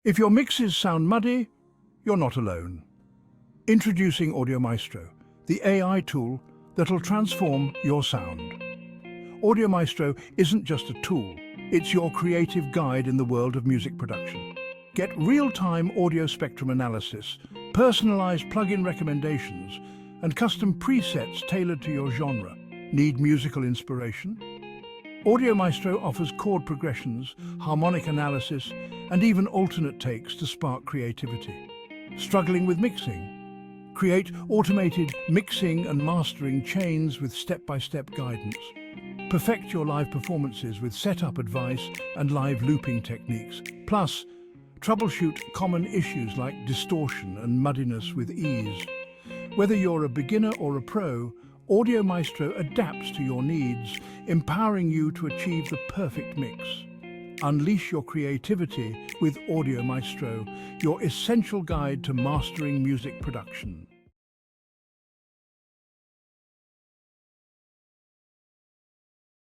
If your mixes sound muddy, you're not alone. Introducing Audio Maestro, the AI tool that'll transform your sound. Audio Maestro isn't just a tool, it's your creative guide in the world of music production. Get real-time audio spectrum analysis, personalized plugin recommendations, and custom presets tailored to your genre. Need musical inspiration? Audio Maestro offers chord progressions, harmonic analysis, and even alternate takes to spark creativity. Struggling with mixing? Create automated mixing and mastering chains with step-by-step guidance. Perfect your live performances with setup advice and live looping techniques. Plus, troubleshoot common issues like distortion and muddiness with ease. Whether you're a beginner or a pro, Audio Maestro adapts to your needs, empowering you to achieve the perfect mix. Unleash your creativity with Audio Maestro, your essential guide to mastering music production.